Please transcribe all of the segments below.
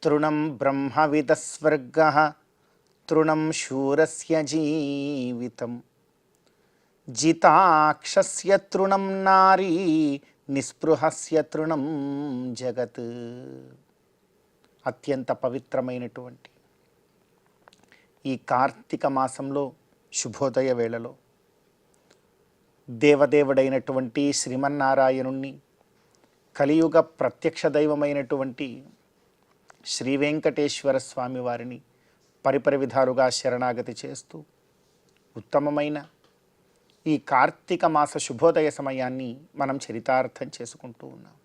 తృణం బ్రహ్మవిదస్వర్గః తృణం శూరస్య జీవితం జితాక్షస్య తృణం నారీ నిస్పృహస్య తృణం జగత్. అత్యంత పవిత్రమైనటువంటి ఈ కార్తీక మాసంలో శుభోదయ వేళలో దేవదేవుడైనటువంటి శ్రీమన్నారాయణుణ్ణి, కలియుగ ప్రత్యక్ష దైవమైనటువంటి శ్రీ వెంకటేశ్వర స్వామి వారిని పరిపరి విధాలుగా శరణాగతి చేస్తూ ఉత్తమమైన ఈ కార్తీక మాస శుభోదయ సమయాన్ని మనం చరితార్థం చేసుకుంటూ ఉన్నాం.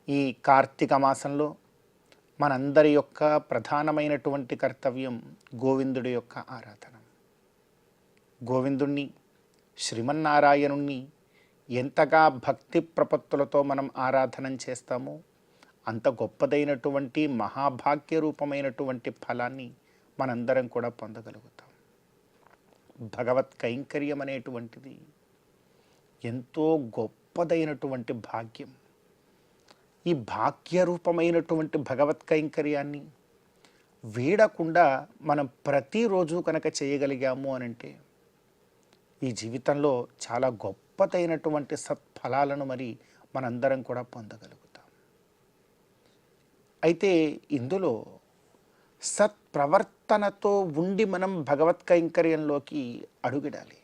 ఈ కార్తీక మాసంలో మనందరి యొక్క ప్రధానమైనటువంటి కర్తవ్యం గోవిందుడి యొక్క ఆరాధన. గోవిందుణ్ణి, శ్రీమన్నారాయణుణ్ణి ఎంతగా భక్తి ప్రపత్తులతో మనం ఆరాధన చేస్తామో అంత గొప్పదైనటువంటి మహాభాగ్య రూపమైనటువంటి ఫలాన్ని మనందరం కూడా పొందగలుగుతాం. భగవత్ కైంకర్యం అనేటువంటిది ఎంతో గొప్పదైనటువంటి భాగ్యం. ఈ భాగ్యరూపమైనటువంటి భగవత్ కైంకర్యాన్ని వీడకుండా మనం ప్రతిరోజు కనుక చేయగలిగాము అనంటే ఈ జీవితంలో చాలా గొప్పదైనటువంటి సత్ఫలాలను మరి మనందరం కూడా పొందగలుగుతాం. అయితే ఇందులో సత్ప్రవర్తనతో ఉండి మనం భగవత్ కైంకర్యంలోకి అడుగిడాలి.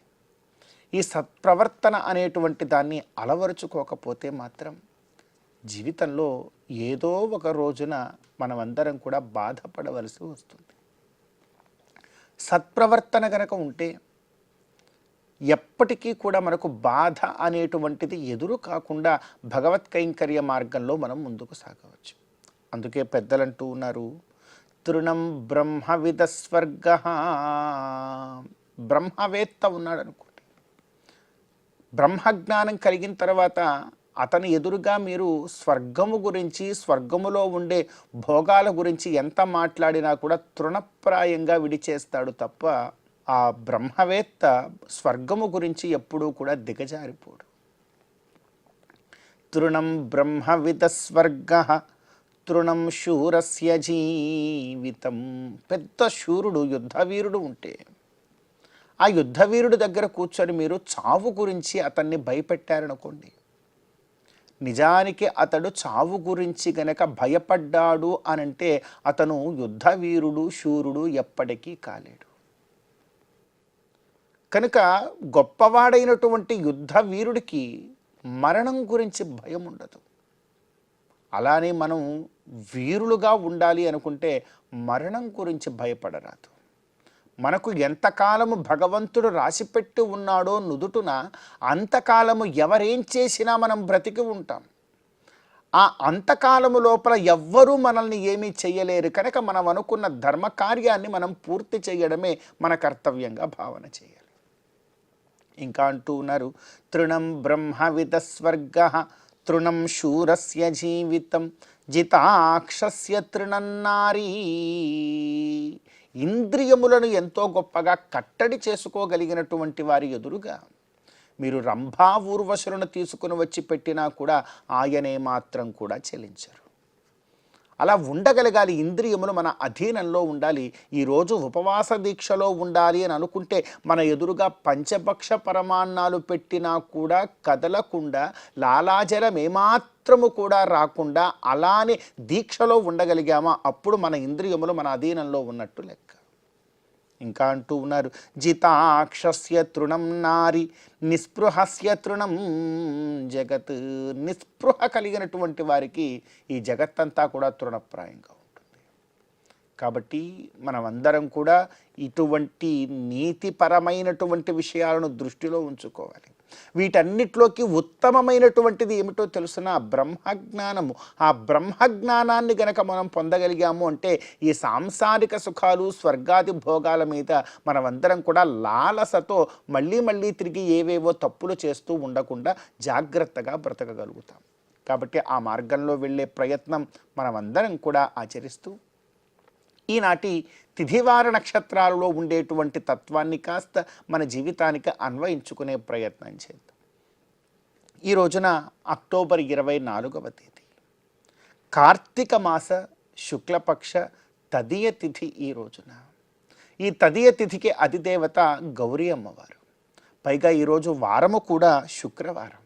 ఈ సత్ప్రవర్తన అనేటువంటి దాన్ని అలవరుచుకోకపోతే మాత్రం జీవితంలో ఏదో ఒక రోజున మనమందరం కూడా బాధపడవలసి వస్తుంది. సత్ప్రవర్తన కనుక ఉంటే ఎప్పటికీ కూడా మనకు బాధ అనేటువంటిది ఎదురు కాకుండా భగవత్ కైంకర్య మార్గంలో మనం ముందుకు సాగవచ్చు. అందుకే పెద్దలంటూ ఉన్నారు, తృణం బ్రహ్మవిదస్వర్గః. బ్రహ్మవేత్త ఉన్నాడు అనుకోండి, బ్రహ్మజ్ఞానం కలిగిన తర్వాత అతని ఎదురుగా మీరు స్వర్గము గురించి, స్వర్గములో ఉండే భోగాల గురించి ఎంత మాట్లాడినా కూడా తృణప్రాయంగా విడిచేస్తాడు తప్ప ఆ బ్రహ్మవేత్త స్వర్గము గురించి ఎప్పుడూ కూడా దిగజారిపోడు. తృణం బ్రహ్మవిదస్వర్గః తృణం శూరస్య జీవితం. పెద్ద శూరుడు, యుద్ధవీరుడు ఉంటే ఆ యుద్ధవీరుడి దగ్గర కూర్చొని మీరు చావు గురించి అతన్ని భయపెట్టారనుకోండి, నిజానికి అతడు చావు గురించి గనక భయపడ్డాడు అనంటే అతను యుద్ధవీరుడు, శూరుడు ఎప్పటికీ కాలేడు. కనుక గొప్పవాడైనటువంటి యుద్ధవీరుడికి మరణం గురించి భయం ఉండదు. అలానే మనం వీరులుగా ఉండాలి అనుకుంటే మరణం గురించి భయపడరాదు. మనకు ఎంతకాలము భగవంతుడు రాసిపెట్టి ఉన్నాడో నుదుటున అంతకాలము ఎవరేం చేసినా మనం బ్రతికి ఉంటాం. ఆ అంతకాలము లోపల ఎవ్వరూ మనల్ని ఏమీ చేయలేరు. కనుక మనం అనుకున్న ధర్మకార్యాన్ని మనం పూర్తి చేయడమే మన కర్తవ్యంగా భావన చేయాలి. ఇంకా అంటూ ఉన్నారు, తృణం బ్రహ్మవిదస్వర్గః తృణం శూరస్య జీవితం జితాక్షస్య తృణం నారీ. ఇంద్రియములను ఎంతో గొప్పగా కట్టడి చేసుకోగలిగినటువంటి వారి ఎదురుగా మీరు రంభా ఊర్వశులను తీసుకుని వచ్చి పెట్టినా కూడా ఆయనే మాత్రం కూడా చెలించరు. అలా ఉండగలగాలి. ఇంద్రియములు మన అధీనంలో ఉండాలి. ఈరోజు ఉపవాస దీక్షలో ఉండాలి అని అనుకుంటే మన ఎదురుగా పంచభక్ష పరమాన్నాలు పెట్టినా కూడా కదలకుండా, లాలాజలం ఏమాత్రము కూడా రాకుండా అలానే దీక్షలో ఉండగలిగామా అప్పుడు మన ఇంద్రియములు మన అధీనంలో ఉన్నట్టు లెక్క. ఇంకా అంటూ ఉన్నారు, జితాక్షస్య తృణం నారి నిస్పృహస్య తృణం జగత్. నిస్పృహ కలిగినటువంటి వారికి ఈ జగత్తంతా కూడా తృణప్రాయంగా ఉంటుంది. కాబట్టి మనమందరం కూడా ఇటువంటి నీతిపరమైనటువంటి విషయాలను దృష్టిలో ఉంచుకోవాలి. వీటన్నిటిలోకి ఉత్తమమైనటువంటిది ఏమిటో తెలుసునా? బ్రహ్మజ్ఞానము. ఆ బ్రహ్మజ్ఞానాన్ని గనక మనం పొందగలిగాము అంటే ఈ సాంసారిక సుఖాలు, స్వర్గాది భోగాల మీద మనమందరం కూడా లాలసతో మళ్ళీ మళ్ళీ తిరిగి ఏవేవో తప్పులు చేస్తూ ఉండకుండా జాగ్రత్తగా బ్రతకగలుగుతాం. కాబట్టి ఆ మార్గంలో వెళ్ళే ప్రయత్నం మనమందరం కూడా ఆచరిస్తూ ఈనాటి తిథివార నక్షత్రాలలో ఉండేటువంటి తత్వాన్ని కాస్త మన జీవితానికి అన్వయించుకునే ప్రయత్నం చేద్దాం. ఈ రోజున అక్టోబర్ 24వ తేదీ కార్తీక మాస శుక్లపక్ష తదియ తిథి ఈ రోజున. ఈ తదియ తిథికి అధిదేవత గౌరీ అమ్మవారు. పైగా ఈరోజు వారము కూడా శుక్రవారం.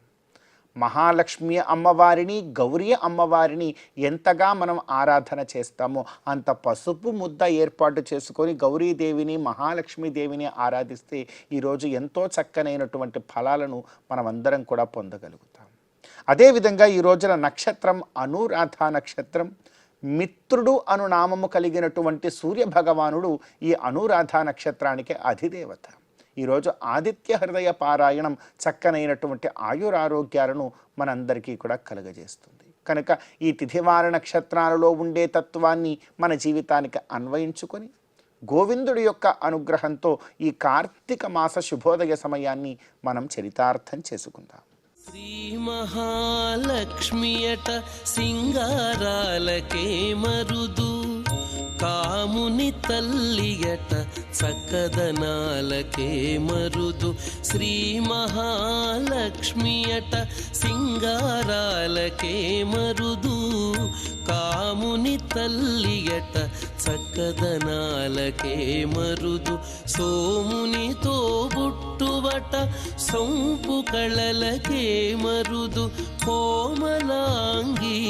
మహాలక్ష్మి అమ్మవారిని, గౌరీ అమ్మవారిని ఎంతగా మనం ఆరాధన చేస్తామో అంత పసుపు ముద్ద ఏర్పాటు చేసుకొని గౌరీదేవిని, మహాలక్ష్మీదేవిని ఆరాధిస్తే ఈరోజు ఎంతో చక్కనైనటువంటి ఫలాలను మనమందరం కూడా పొందగలుగుతాం. అదేవిధంగా ఈ రోజున నక్షత్రం అనురాధ నక్షత్రం. మిత్రుడు అను నామము కలిగినటువంటి సూర్య భగవానుడు ఈ అనురాధ నక్షత్రానికి అధిదేవత. ఈరోజు ఆదిత్య హృదయ పారాయణం చక్కనైనటువంటి ఆయురారోగ్యాలను మనందరికీ కూడా కలుగజేస్తుంది. కనుక ఈ తిథివార నక్షత్రాలలో ఉండే తత్వాన్ని మన జీవితానికి అన్వయించుకొని గోవిందుడి యొక్క అనుగ్రహంతో ఈ కార్తీక మాస శుభోదయ సమయాన్ని మనం చరితార్థం చేసుకుందాం. శ్రీ మహాలక్ష్మియట సింగారాలకే మరుదు, కాముని తల్లియట చక్కదనాలకే మరుదు. శ్రీ మహాలక్ష్మియట సింగారాలకే మరుదు, కాముని తల్లియట చక్కదనాలకే మరుదు. సోమునితో బుట్టువట సొంపు కళలకే మరుదు. కోమలాంగి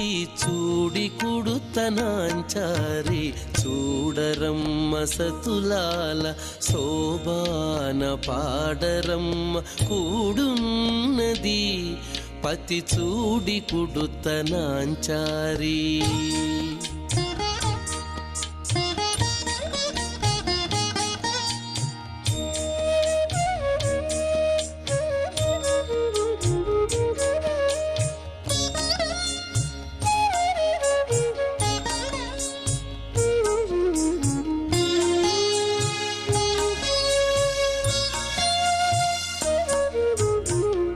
ఈ చూడి కుడుతనాంచారి, చూడరమ్మ సతులాల శోభాన పాడరమ్మ కూడున్నది, పతి చూడి కుడుతనాంచారి.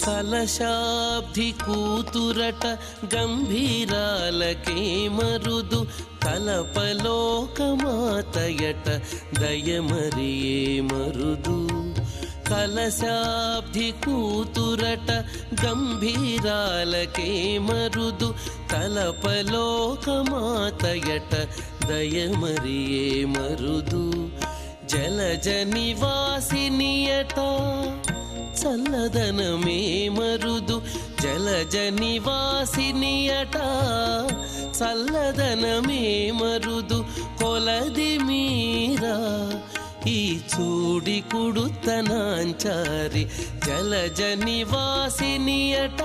కలశాబ్ది కూతురట గంభీరాలకే మరుదు, కలపలోకమాతయట దయమరియే మరుదు. కలశాబ్ది కూతురట గంభీరాలకే మరుదు, కలపలోకమాతయట దయమరియే మరుదు. జలజ నివాసినియట చల్లదనమే మరుదు. జలజ నివాసినియట చల్లదనమే మరుదు. కొలది మీరా ఈ చూడి కుడుతనాంచారి, జలజ నివాసినియట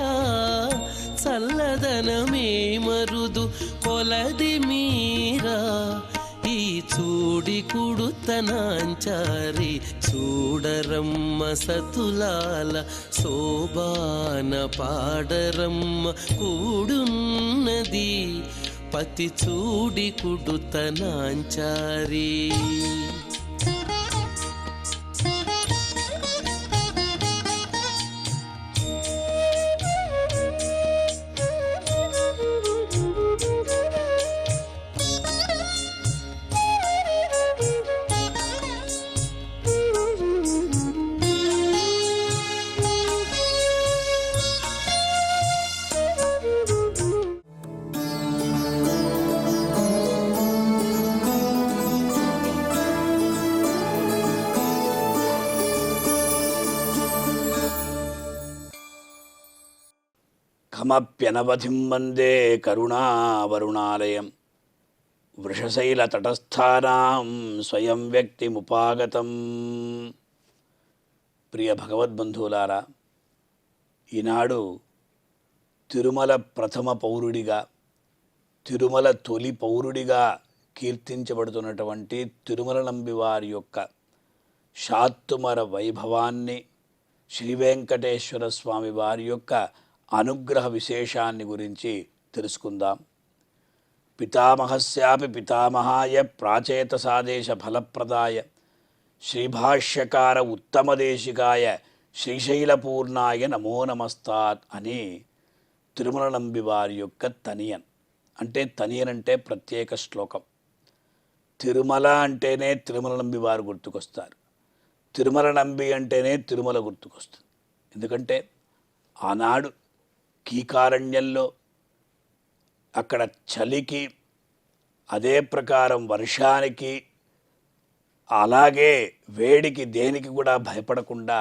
చల్లదనమే మరుదు. కొలది మీరా ఈ చూడి కుడుతనాంచారి, చూడరమ్మ సతులాల శోభాన పాడరమ్మ కూడున్నది, పతి చూడి కుడుతనాంచారి. ఖమప్యనవధిం వందే కరుణావరుణాలయం, వృషశైలతటస్థానాం స్వయం వ్యక్తిముపాగతం. ప్రియ భగవద్బంధువులారా, ఈనాడు తిరుమల ప్రథమ పౌరుడిగా, తిరుమల తొలి పౌరుడిగా కీర్తించబడుతున్నటువంటి తిరుమల నంబివారి యొక్క శాత్తుమర వైభవాన్ని, శ్రీ వెంకటేశ్వర స్వామి వారి యొక్క అనుగ్రహ విశేషాన్ని గురించి తెలుసుకుందాం. పితామహస్యాపి పితామహాయ ప్రాచేతసాదేశ ఫలప్రదాయ శ్రీభాష్యకార ఉత్తమదేశికాయ శ్రీశైలపూర్ణాయ నమో నమస్తాత్ అని తిరుమల నంబివారి యొక్క తనియన్. తనియన్ అంటే ప్రత్యేక శ్లోకం. తిరుమల అంటేనే తిరుమల నంబివారు గుర్తుకొస్తారు. తిరుమల నంబి అంటేనే తిరుమల గుర్తుకొస్తుంది. ఎందుకంటే ఆనాడు కీకారణ్యంలో అక్కడ చలికి, అదే ప్రకారం వర్షానికి, అలాగే వేడికి, దేనికి కూడా భయపడకుండా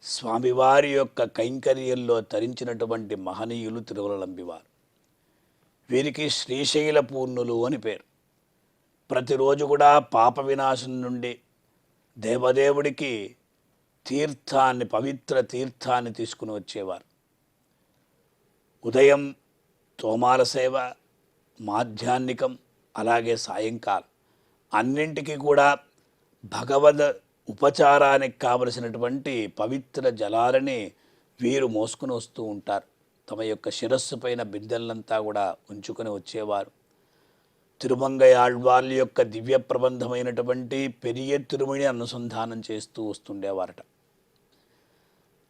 స్వామివారి యొక్క కైంకర్యంలో తరించినటువంటి మహనీయులు తిరుమలనంబివారు. వీరికి శ్రీశైల పూర్ణులు అని పేరు. ప్రతిరోజు కూడా పాప వినాశం నుండి దేవదేవుడికి తీర్థాన్ని, పవిత్ర తీర్థాన్ని తీసుకుని వచ్చేవారు. ఉదయం తోమాల సేవ, మాధ్యాహ్నికం, అలాగే సాయంకాలం అన్నింటికి కూడా భగవద్ ఉపచారానికి కావలసినటువంటి పవిత్ర జలాలని వీరు మోసుకుని వస్తూ ఉంటారు. తమ యొక్క శిరస్సు పైన బిందెలంతా కూడా ఉంచుకొని వచ్చేవారు. తిరుమంగై ఆళ్వార్ల యొక్క దివ్య ప్రబంధమైనటువంటి పెరియ తిరుమణి అనుసంధానం చేస్తూ వస్తుండేవారట.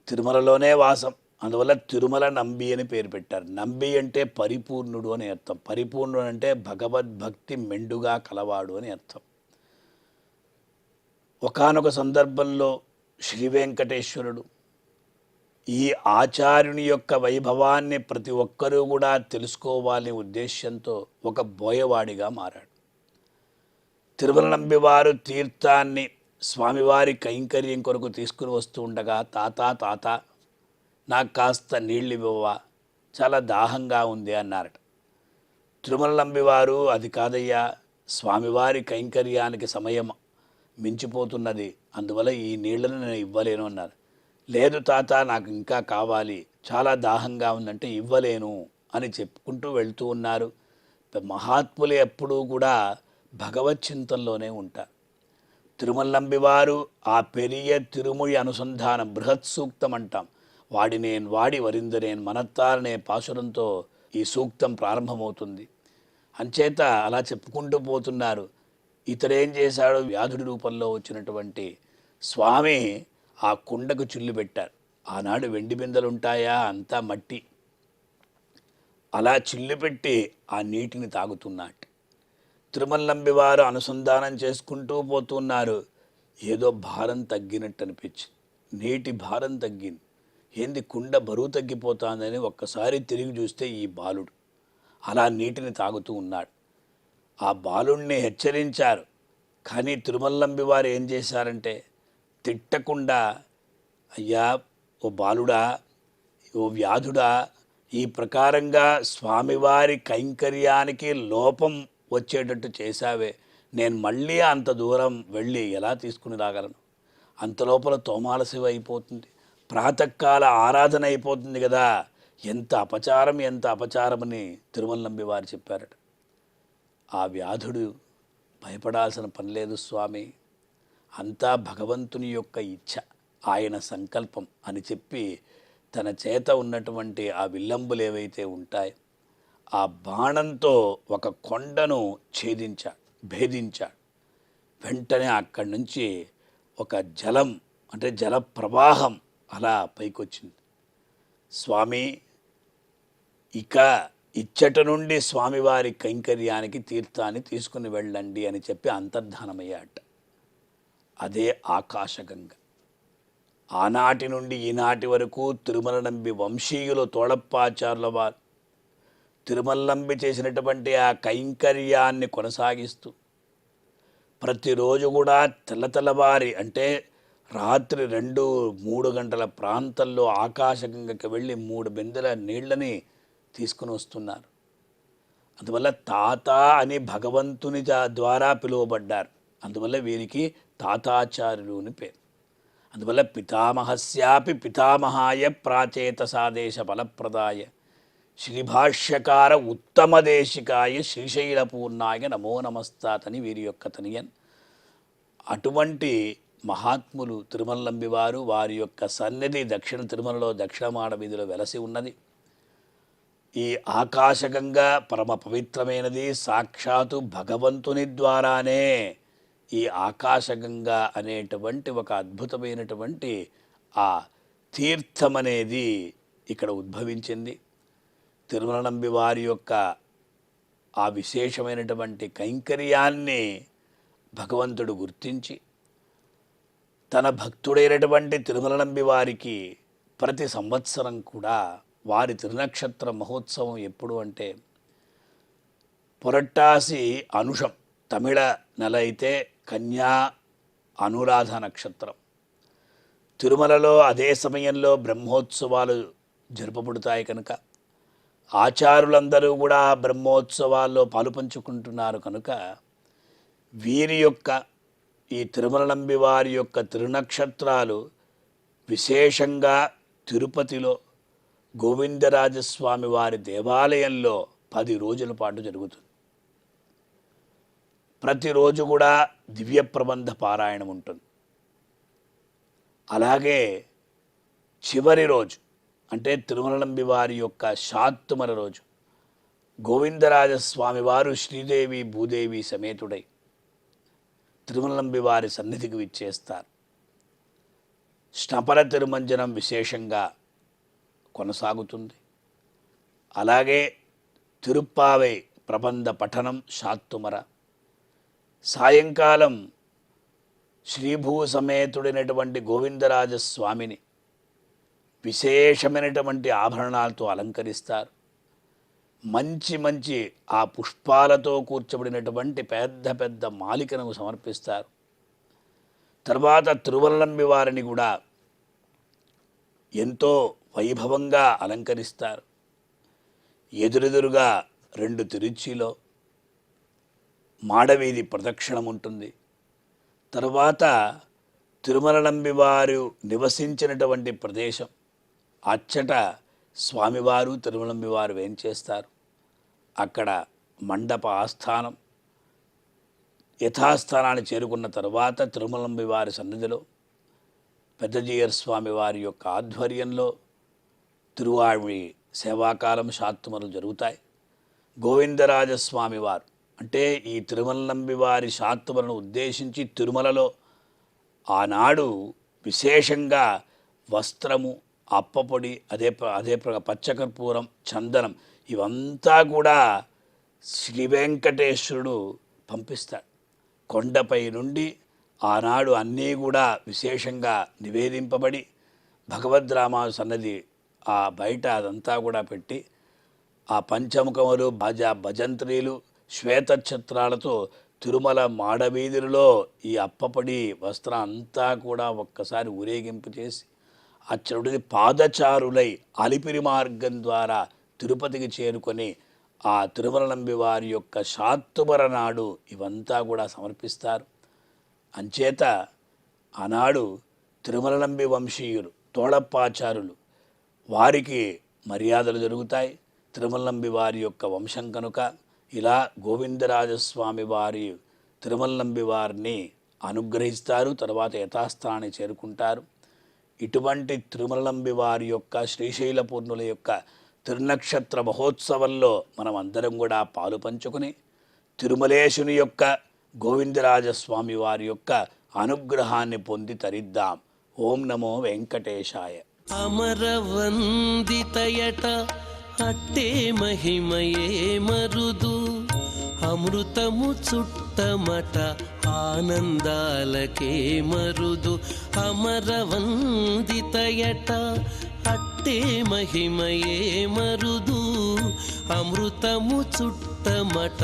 తిరుమలలోనే వాసం, అందువల్ల తిరుమల నంబి అని పేరు పెట్టారు. నంబి అంటే పరిపూర్ణుడు అని అర్థం. పరిపూర్ణుడు అంటే భగవద్భక్తి మెండుగా కలవాడు అని అర్థం. ఒకానొక సందర్భంలో శ్రీ వెంకటేశ్వరుడు ఈ ఆచార్యుని యొక్క వైభవాన్ని ప్రతి ఒక్కరూ కూడా తెలుసుకోవాలనే ఉద్దేశ్యంతో ఒక బోయవాడిగా మారాడు. తిరుమల నంబివారు తీర్థాన్ని స్వామివారి కైంకర్యం కొరకు తీసుకుని వస్తూ ఉండగా, తాత నాకు కాస్త నీళ్ళు ఇవ్వవా, చాలా దాహంగా ఉంది అన్నారట. తిరుమల నంబివారు, అది కాదయ్యా, స్వామివారి కైంకర్యానికి సమయం మించిపోతున్నది, అందువల్ల ఈ నీళ్లను నేను ఇవ్వలేను అన్నారు. లేదు తాత, నాకు ఇంకా కావాలి, చాలా దాహంగా ఉందంటే ఇవ్వలేను అని చెప్పుకుంటూ వెళ్తూ ఉన్నారు. మహాత్ములు ఎప్పుడూ కూడా భగవత్ చింతనలోనే ఉంటారు. తిరుమల నంబివారు ఆ పెరియ తిరుమొഴി అనుసంధానం, బృహత్ సూక్తం అంటాం, వాడినేన్ వాడి వరిందనేన్ మనత్తారనే పాశురంతో ఈ సూక్తం ప్రారంభమవుతుంది. అంచేత అలా చెప్పుకుంటూ పోతున్నారు. ఇతడేం చేశాడు, వ్యాధుడి రూపంలో వచ్చినటువంటి స్వామి ఆ కుండకు చిల్లు పెట్టారు. ఆనాడు వెండి బిందెలు ఉంటాయా, అంతా మట్టి. అలా చిల్లు పెట్టి ఆ నీటిని తాగుతున్నట్టు తిరుమల నంబివారు అనుసంధానం చేసుకుంటూ పోతున్నారు. ఏదో భారం తగ్గినట్టు అనిపించింది. నీటి భారం తగ్గింది. ఏంది, కుండ బరువు తగ్గిపోతుందని ఒక్కసారి తిరిగి చూస్తే ఈ బాలుడు అలా నీటిని తాగుతూ ఉన్నాడు. ఆ బాలుడిని హెచ్చరించారు. కానీ తిరుమల నంబివారు ఏం చేశారంటే, తిట్టకుండా, అయ్యా ఓ బాలుడా, ఓ వ్యాధుడా, ఈ ప్రకారంగా స్వామివారి కైంకర్యానికి లోపం వచ్చేటట్టు చేశావే, నేను మళ్ళీ అంత దూరం వెళ్ళి ఎలా తీసుకుని రాగలను? అంత లోపల తోమాల శివ అయిపోతుంది, ప్రాతకాల ఆరాధన అయిపోతుంది కదా, ఎంత అపచారం, ఎంత అపచారమని తిరుమల నంబివారు చెప్పారట. ఆ వ్యాధుడు భయపడాల్సిన పని లేదు స్వామి, అంతా భగవంతుని యొక్క ఇచ్ఛ, ఆయన సంకల్పం అని చెప్పి తన చేత ఉన్నటువంటి ఆ విల్లంబులు ఏవైతే ఉంటాయో ఆ బాణంతో ఒక కొండను భేదించాడు. వెంటనే అక్కడి నుంచి ఒక జలం, అంటే జల ప్రవాహం అలా పైకొచ్చింది. స్వామి, ఇక ఇచ్చట నుండి స్వామివారి కైంకర్యానికి తీర్థాన్ని తీసుకుని వెళ్ళండి అని చెప్పి అంతర్ధానమయ్యాట. అదే ఆకాశగంగ. ఆనాటి నుండి ఈనాటి వరకు తిరుమల నంబి వంశీయులు తోడప్పాచార్యుల వారు తిరుమల నంబి చేసినటువంటి ఆ కైంకర్యాన్ని కొనసాగిస్తూ ప్రతిరోజు కూడా తెల్లవారి, అంటే రాత్రి 2-3 గంటల ప్రాంతంలో ఆకాశగంగకి వెళ్ళి 3 బిందెల నీళ్ళని తీసుకుని వస్తున్నారు. అందువల్ల తాత అని భగవంతుని ద్వారా పిలువబడ్డారు. అందువల్ల వీరికి తాతాచార్యులు అని పేరు. అందువల్ల పితామహస్యాపి పితామహాయ ప్రాచేత సాదేశ ఫలప్రదాయ శ్రీభాష్యకార ఉత్తమదేశికాయ శ్రీశైలపూర్ణాయ నమో నమస్తాతని వీరి యొక్క తనియన్. అటువంటి మహాత్ములు తిరుమల నంబివారు, వారి యొక్క సన్నిధి దక్షిణ తిరుమలలో దక్షిణమాడ వీధిలో వెలసి ఉన్నది. ఈ ఆకాశగంగా పరమ పవిత్రమైనది. సాక్షాత్తు భగవంతుని ద్వారానే ఈ ఆకాశగంగా అనేటువంటి ఒక అద్భుతమైనటువంటి ఆ తీర్థం అనేది ఇక్కడ ఉద్భవించింది. తిరుమల నంబి వారి యొక్క ఆ విశేషమైనటువంటి కైంకర్యాన్ని భగవంతుడు గుర్తించి తన భక్తుడైనటువంటి తిరుమల నంబి వారికి ప్రతి సంవత్సరం కూడా వారి తిరునక్షత్ర మహోత్సవం ఎప్పుడు అంటే పురట్టాసి అనుషం, తమిళ నెల అయితే కన్యా అనురాధ నక్షత్రం. తిరుమలలో అదే సమయంలో బ్రహ్మోత్సవాలు జరుపబడతాయి కనుక ఆచారులందరూ కూడా బ్రహ్మోత్సవాల్లో పాలుపంచుకుంటున్నారు కనుక వీరి యొక్క ఈ తిరుమల నంబి వారి యొక్క తిరునక్షత్రాలు విశేషంగా తిరుపతిలో గోవిందరాజస్వామి వారి దేవాలయంలో 10 రోజుల పాటు జరుగుతుంది. ప్రతిరోజు కూడా దివ్య ప్రబంధ పారాయణం ఉంటుంది. అలాగే చివరి రోజు అంటే తిరుమల నంబి వారి యొక్క శాత్తుమర రోజు గోవిందరాజస్వామి వారు శ్రీదేవి భూదేవి సమేతుడై తిరుమల నంబి వారి సన్నిధికి విచ్చేస్తారు. స్నపన తిరుమంజనం విశేషంగా కొనసాగుతుంది. అలాగే తిరుప్పావై ప్రబంధ పఠనం శాత్తుమర. సాయంకాలం శ్రీభూ సమేతుడైనటువంటి గోవిందరాజస్వామిని విశేషమైనటువంటి ఆభరణాలతో అలంకరిస్తారు. మంచి మంచి ఆ పుష్పాలతో కూర్చబడినటువంటి పెద్ద పెద్ద మాలికను సమర్పిస్తారు. తర్వాత తిరుమల నంబి వారిని కూడా ఎంతో వైభవంగా అలంకరిస్తారు. ఎదురెదురుగా 2 తిరుచిలో మాడవీధి ప్రదక్షిణం ఉంటుంది. తర్వాత తిరుమల నంబి వారు నివసించినటువంటి ప్రదేశం అచ్చట స్వామివారు తిరుమల నంబి వారు వేంచేస్తారు. అక్కడ మండప ఆస్థానం యథాస్థానాన్ని చేరుకున్న తర్వాత తిరుమల నంబి వారి సన్నిధిలో పెద్దజీయర్ స్వామి వారి యొక్క ఆధ్వర్యంలో తిరువాళ్మి సేవాకాలం శాత్తుమరులు జరుగుతాయి. గోవిందరాజస్వామి వారు అంటే ఈ తిరుమల నంబి వారి శాత్తుమలను ఉద్దేశించి తిరుమలలో ఆనాడు విశేషంగా వస్త్రము, అప్పపొడి, అదే పచ్చకర్పూరం, చందనం ఇవంతా కూడా శ్రీ వెంకటేశ్వరుడు పంపిస్తాడు. కొండపై నుండి ఆనాడు అన్నీ కూడా విశేషంగా నివేదింపబడి భగవద్రామాను సన్నది ఆ బయట అదంతా కూడా పెట్టి ఆ పంచముఖములు, భజంత్రీలు, శ్వేతఛత్రాలతో తిరుమల మాడవీధులలో ఈ అప్పపడి వస్త్రం అంతా కూడా ఒక్కసారి ఊరేగింపు చేసి అచ్చడి పాదచారులై అలిపిరి మార్గం ద్వారా తిరుపతికి చేరుకొని ఆ తిరుమల నంబి వారి యొక్క శాత్తుమర నాడు ఇవంతా కూడా సమర్పిస్తారు. అంచేత ఆనాడు తిరుమల నంబి వంశీయులు తోడప్పాచారులు వారికి మర్యాదలు జరుగుతాయి. తిరుమల నంబి వారి యొక్క వంశం కనుక ఇలా గోవిందరాజస్వామి వారి తిరుమల నంబి వారిని అనుగ్రహిస్తారు. తర్వాత యథాస్థానాన్ని చేరుకుంటారు. ఇటువంటి తిరుమల నంబి వారి యొక్క శ్రీశైల పూర్ణుల యొక్క తిరునక్షత్ర మహోత్సవంలో మనం అందరం కూడా పాలు పంచుకుని తిరుమలేశుని యొక్క గోవిందరాజస్వామి వారి యొక్క అనుగ్రహాన్ని పొంది తరిద్దాం. ఓం నమో వెంకటేశాయ. అమరవందితయట అట్టే మహిమయే మరుదు, అమృతము చుట్టమట ఆనందాలకే మరుదు. అమరవందితయట అట్టే మహిమయే మరుదు, అమృతము చుట్టమట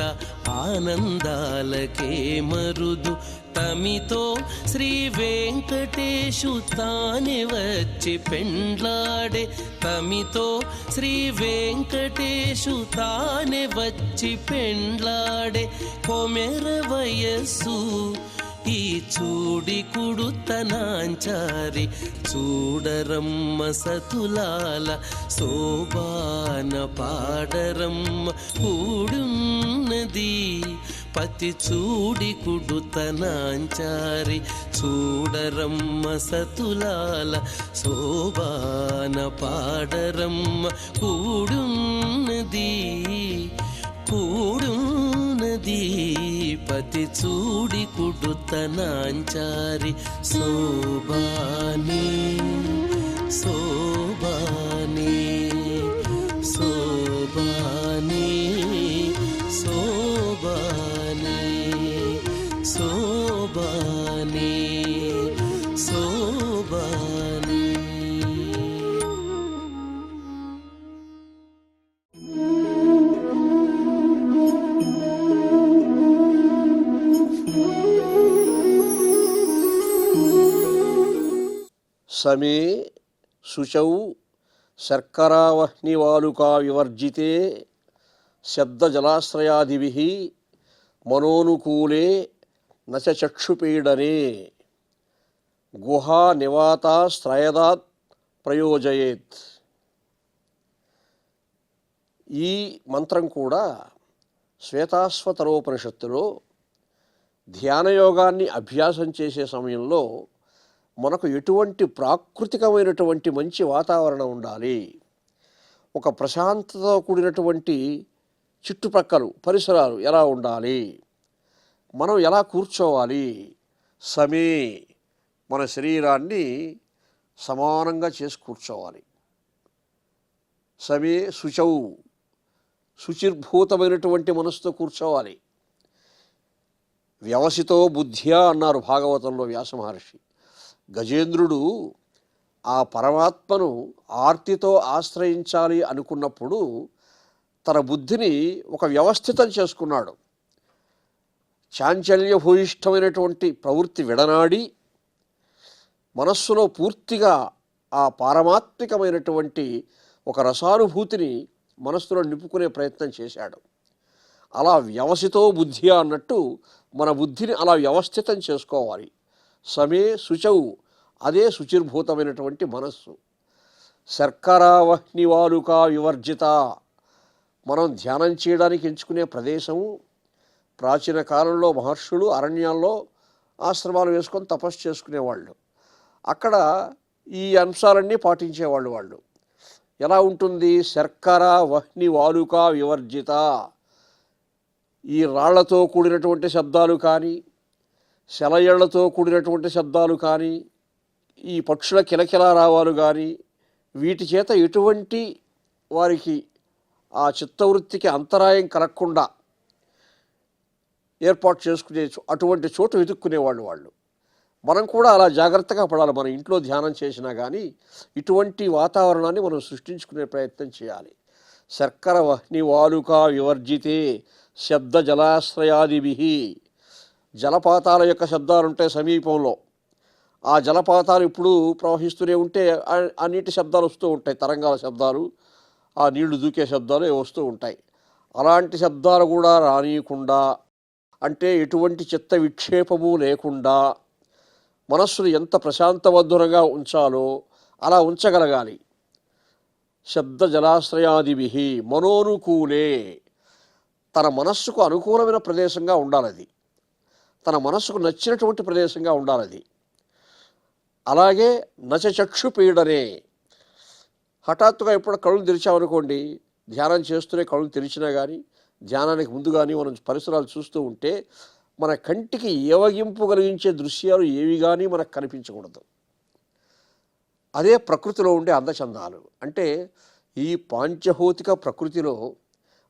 ఆనందాలకే మరుదు. తమితో శ్రీ వెంకటేశు తానే వచ్చి పెండ్లాడే, తమితో శ్రీ వెంకటేశు తానే వచ్చి పెండ్లాడే. కొమెర వయస్సు ఈ చూడి కుడుతనాంచారి, చూడరమ్మ సతులాల శోభాన పాడరమ్మ కూడున్నది. పతి చూడి కుడుతనాంచారి, చూడరమ్మ సతులాల శోభాన పాడరమ్మ కూడున్నది. కూడున్నది పతి చూడి కుడుతనాంచారి. శోభాని శోభాని శోభాని శోభాని శోభాని శోభాని. సమే శుచౌ శర్కరావహ్నివాలుకా వివర్జితే శబ్దజలాశ్రయాదిభిః మనోనుకూలే నచ చక్షుపీడనే గుహా నివాతాశ్రయదాత్ ప్రయోజయేత్. ఈ మంత్రం కూడా శ్వేతాశ్వతరోపనిషత్తులో ధ్యానయోగాన్ని అభ్యాసం చేసే సమయంలో మనకు ఎటువంటి ప్రాకృతికమైనటువంటి మంచి వాతావరణం ఉండాలి, ఒక ప్రశాంతతతో కూడినటువంటి చుట్టుప్రక్కలు పరిసరాలు ఎలా ఉండాలి, మనం ఎలా కూర్చోవాలి, సమే మన శరీరాన్ని సమానంగా చేసి కూర్చోవాలి. సమే శుచౌ శుచిర్భూతమైనటువంటి మనసుతో కూర్చోవాలి. వ్యవసితో బుద్ధ్యా అన్నారు భాగవతంలో వ్యాస మహర్షి. గజేంద్రుడు ఆ పరమాత్మను ఆర్తితో ఆశ్రయించాలి అనుకున్నప్పుడు తన బుద్ధిని ఒక వ్యవస్థితం చేసుకున్నాడు. చాంచల్యభూయిష్టమైనటువంటి ప్రవృత్తి విడనాడి మనస్సులో పూర్తిగా ఆ పారమాత్మికమైనటువంటి ఒక రసానుభూతిని మనస్సులో నింపుకునే ప్రయత్నం చేశాడు. అలా వ్యవసితో బుద్ధి అన్నట్టు మన బుద్ధిని అలా వ్యవస్థితం చేసుకోవాలి. సమే శుచౌ అదే శుచిర్భూతమైనటువంటి మనస్సు. శర్కరావహ్నివాలుకా వివర్జిత మనం ధ్యానం చేయడానికి ఎంచుకునే ప్రదేశము ప్రాచీన కాలంలో మహర్షులు అరణ్యాల్లో ఆశ్రమాలు వేసుకొని తపస్సు చేసుకునేవాళ్ళు. అక్కడ ఈ అంశాలన్నీ పాటించేవాళ్ళు. వాళ్ళు ఎలా ఉంటుంది? శర్కర వహ్ని వాలుకా వివర్జిత. ఈ రాళ్లతో కూడినటువంటి శబ్దాలు కానీ, శలయళ్లతో కూడినటువంటి శబ్దాలు కానీ, ఈ పక్షుల కిలకిలా రావాలు కానీ, వీటి చేత ఎటువంటి వారికి ఆ చిత్తవృత్తికి అంతరాయం కలగకుండా ఏర్పాటు చేసుకునే అటువంటి చోటు వెతుక్కునేవాళ్ళు వాళ్ళు. మనం కూడా అలా జాగ్రత్తగా పడాలి. మన ఇంట్లో ధ్యానం చేసినా కానీ ఇటువంటి వాతావరణాన్ని మనం సృష్టించుకునే ప్రయత్నం చేయాలి. శర్కర వహ్ని వాలుకా వివర్జితే శబ్ద జలాశ్రయాదిభిః. జలపాతాల యొక్క శబ్దాలు ఉంటాయి సమీపంలో. ఆ జలపాతాలు ఇప్పుడు ప్రవహిస్తూనే ఉంటే ఆ నీటి శబ్దాలు వస్తూ ఉంటాయి, తరంగాల శబ్దాలు, ఆ నీళ్లు దూకే శబ్దాలు వస్తూ ఉంటాయి. అలాంటి శబ్దాలు కూడా రానియకుండా, అంటే ఎటువంటి చిత్త విక్షేపము లేకుండా మనస్సును ఎంత ప్రశాంతమధురంగా ఉంచాలో అలా ఉంచగలగాలి. శబ్ద జలాశ్రయాదిభిః మనోనుకూలే. తన మనస్సుకు అనుకూలమైన ప్రదేశంగా ఉండాలది, తన మనస్సుకు నచ్చినటువంటి ప్రదేశంగా ఉండాలది. అలాగే నచ చక్షు పీడనే. హఠాత్తుగా ఎప్పుడు కళ్ళు తెరిచామనుకోండి, ధ్యానం చేస్తూనే కళ్ళు తెరిచినా కానీ ధ్యానానికి ముందు కానీ మనం పరిసరాలు చూస్తూ ఉంటే మన కంటికి ఏవగింపు కలిగించే దృశ్యాలు ఏవి కానీ మనకు కనిపించకూడదు. అదే ప్రకృతిలో ఉండే అందచందాలు. అంటే ఈ పాంచభౌతిక ప్రకృతిలో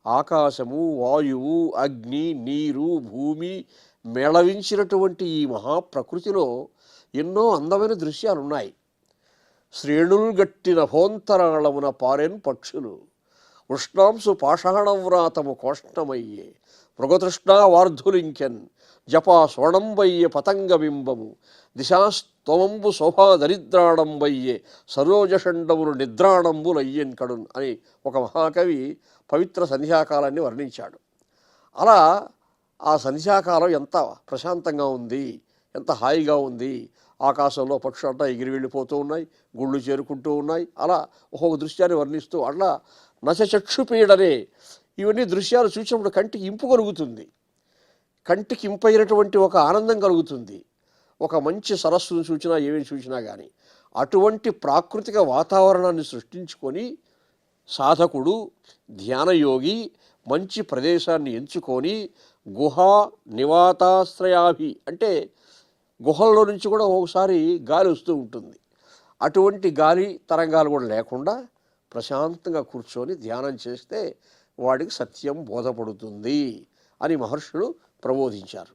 ఆకాశము, వాయువు, అగ్ని, నీరు, భూమి మేళవించినటువంటి ఈ మహాప్రకృతిలో ఎన్నో అందమైన దృశ్యాలు ఉన్నాయి. శ్రేణులు గట్టిన భోంతరాళమున పారెన్ పక్షులు, ఉష్ణాంశు పాషాణవ్రాతము కోష్ణమయ్యే, మృగతృష్ణా వార్ధులింకెన్ జపా స్వర్ణంబయ్యే పతంగబింబము, దిశాస్తోమంబు శోభా దరిద్రాడంబయ్యే సరోజషండములు నిద్రాడంబులయ్యన్ కడున్ అని ఒక మహాకవి పవిత్ర సంధ్యాకాలాన్ని వర్ణించాడు. అలా ఆ సంధ్యాకాలం ఎంత ప్రశాంతంగా ఉంది, ఎంత హాయిగా ఉంది. ఆకాశంలో పక్షులంతా ఎగిరి వెళ్ళిపోతూ ఉన్నాయి, గుళ్ళు చేరుకుంటూ ఉన్నాయి. అలా ఒక్కొక్క దృశ్యాన్ని వర్ణిస్తూ అట్లా నచ చక్షుపీడనే. ఇవన్నీ దృశ్యాలు చూసినప్పుడు కంటికి ఇంపు కలుగుతుంది, కంటికి ఇంపైనటువంటి ఒక ఆనందం కలుగుతుంది. ఒక మంచి సరస్సును చూసినా ఏమేమి చూసినా కానీ అటువంటి ప్రాకృతిక వాతావరణాన్ని సృష్టించుకొని సాధకుడు, ధ్యానయోగి మంచి ప్రదేశాన్ని ఎంచుకొని గుహా నివాతాశ్రయాభి, అంటే గుహల్లో నుంచి కూడా ఒకసారి గాలి వస్తూ ఉంటుంది. అటువంటి గాలి తరంగాలు కూడా లేకుండా ప్రశాంతంగా కూర్చొని ధ్యానం చేస్తే వాడికి సత్యం బోధపడుతుంది అని మహర్షులు ప్రబోధించారు.